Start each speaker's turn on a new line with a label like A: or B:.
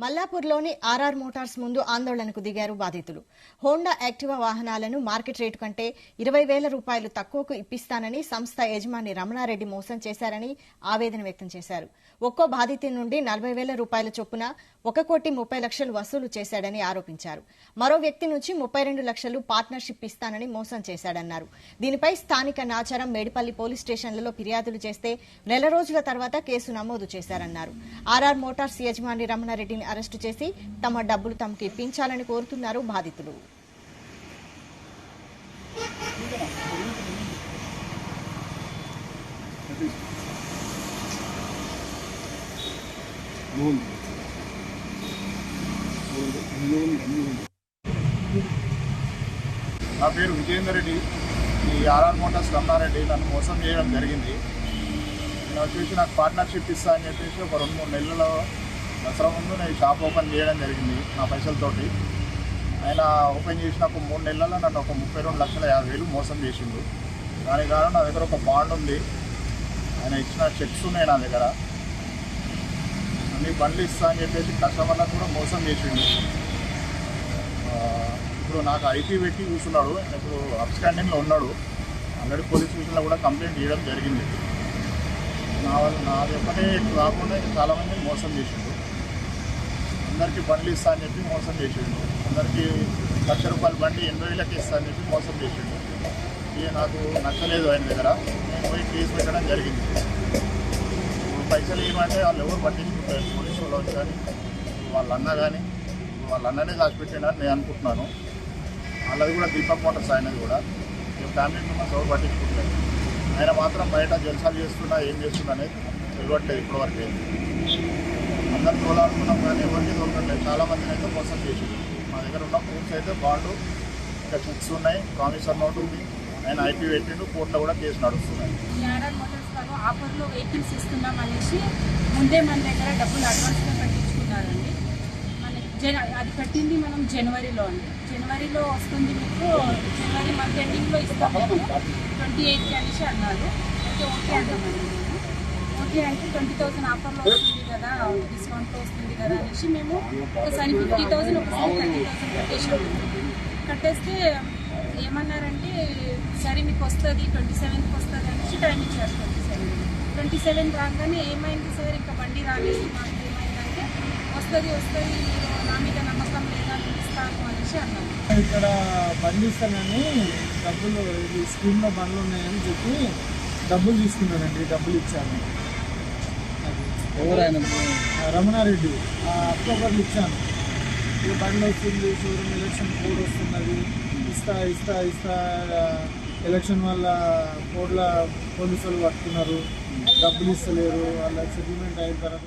A: మల్లాపూర్లోని RR Motors ముందు ఆందోళనకు దిగారు బాధితులు. హోండా యాక్టివా వాహనాలను మార్కెట్ రేటు కంటే 20,000 రూపాయలు తక్కువకు ఇప్పిస్తానని సంస్థ యజమాని రమణారెడ్డి మోసం చేశారని ఆవేదన వ్యక్తం చేశారు. ఒక్కో బాధితుడి నుండి 40,000 రూపాయల చొప్పున 1,30,00,000 వసూలు చేశాడని ఆరోపించారు. మరో వ్యక్తి నుంచి 32 లక్షలు పార్ట్నర్షిప్ ఇస్తానని మోసం చేశాడన్నారు. దీనిపై స్థానిక నాచారం మేడిపల్లి పోలీస్ స్టేషన్లలో ఫిర్యాదులు చేస్తే నెల రోజుల తర్వాత కేసు నమోదు చేశారన్నారు. ఆర్ఆర్ మోటార్స్ యజమాని రమణారెడ్డిని అరెస్టు చేసి తమ డబ్బులు తమకు ఇప్పించాలని కోరుతున్నారు బాధితులు.
B: నా పేరు విజయేందర్ రెడ్డి. ఈ ఆర్ఆర్ మోటార్స్ రమణారెడ్డి నన్ను మోసం చేయడం జరిగింది. నేను వచ్చేసి నాకు పార్ట్నర్షిప్ ఇస్తా అని చెప్పేసి ఒక 2-3 నెలల్లో దసరా ముందు నేను షాప్ ఓపెన్ చేయడం జరిగింది నా పైసలతోటి. ఆయన ఓపెన్ చేసిన ఒక 3 నెలల్లో నన్ను ఒక 32,50,000 మోసం చేసిండు. దానికి కారణం నా దగ్గర ఒక బాండ్ ఉంది, ఆయన ఇచ్చిన చెక్స్ ఉన్నాయి నా దగ్గర. అన్ని బండ్లు ఇస్తా అని చెప్పేసి కస్టమర్లకు కూడా మోసం చేసిండు. ఇప్పుడు నాకు ఐపీ పెట్టి కూర్చున్నాడు, ఇప్పుడు అబ్స్టాండింగ్లో ఉన్నాడు. ఆల్రెడీ పోలీస్ స్టేషన్లో కూడా కంప్లైంట్ చేయడం జరిగింది. నాది ఒక్కటే కాకుండా చాలామంది మోసం చేసిండు. అందరికీ బండ్లు ఇస్తా అని చెప్పి మోసం చేసిండు. అందరికీ ₹1,00,000 బండి 80,000కి ఇస్తా అని చెప్పి మోసం చేసిండు. ఇక నాకు నచ్చలేదు ఆయన దగ్గర. నేను పోయి కేసు పెట్టడం జరిగింది. పైసలు ఏమంటే వాళ్ళు ఎవరు పట్టించుకుంటారు, పోలీసు వాళ్ళు వచ్చి కానీ వాళ్ళ అన్న కానీ వాళ్ళ అన్ననే దాచిపెట్టాడని నేను అనుకుంటున్నాను. వాళ్ళది కూడా దీపక్ మోటార్స్ అయినది కూడా ఫ్యామిలీ మెంబర్స్ ఎవరు పట్టించుకుంటారు. ఆయన మాత్రం బయట జల్సాలు చేస్తున్నా ఏం చేస్తున్నా అనేది తెలియట్లేదు ఇప్పటివరకు. అందరు తోలాడుకున్నాం కానీ ఎవరికి దొరకట్లేదు. చాలామందిని అయితే మోసం చేసింది. మా దగ్గర ఉన్న ప్రూఫ్స్ అయితే బాండు ఇంకా చెక్స్ ఉన్నాయి, ప్రామిసర్ నోట్ ఉంది, ఆయన ఐపీ పెట్టిండు, కోర్టులో కూడా కేసు నడుస్తున్నాయి.
C: ఆర్ఆర్ మోటార్స్ వాళ్ళు ఆఫర్లో వెహికల్స్ ఇస్తున్నాం అనేసి ముందే మన దగ్గర డబ్బులు అడ్వాన్స్గా కట్టించుకున్నారండి. అది కట్టింది మనం జనవరిలో అండి. జనవరిలో వస్తుంది, మీకు జనవరి మంత్ ఎండింగ్లో ఇస్తాము 28కి అనేసి అన్నారు. ఓకే అన్నామండి మేము. ఓకే అంటే 20,000 ఆఫర్లో వస్తుంది కదా, డిస్కౌంట్లో వస్తుంది కదా అనేసి మేము ఒకసారి 50,000 ఒకసారి 30,000 కట్టేసాము. కట్టేస్తే ఏమన్నారంటే సరే మీకు వస్తుంది 27కి వస్తుంది అనేసి టైం ఇచ్చారు. 27 రాగానే ఏమైంది సార్ ఇంకా బండి రాలేదు, మాకు ఏమైందంటే వస్తుంది నా మీద నమ్మకం లేదా ఇస్తాను అనేసి అన్నాను.
D: ఇక్కడ బండి ఇస్తానని డబ్బులు, ఇది స్కీమ్లో బండ్లు ఉన్నాయని చెప్పి డబ్బులు తీసుకున్నానండి. డబ్బులు ఇచ్చాను.
B: ఎవరైనా
D: రమణారెడ్డి అక్టోబర్లో ఇచ్చాను. ఈ బండి వస్తుంది, షోరూమ్ ఎలక్షన్ కోడ్ వస్తున్నది, ఇస్తా ఎలక్షన్ వల్ల కోడ్ల పోలీసు వాళ్ళు పట్టుకున్నారు, డబ్బులు ఇస్తలేరు, వాళ్ళ సెటిల్మెంట్ అయిన తర్వాత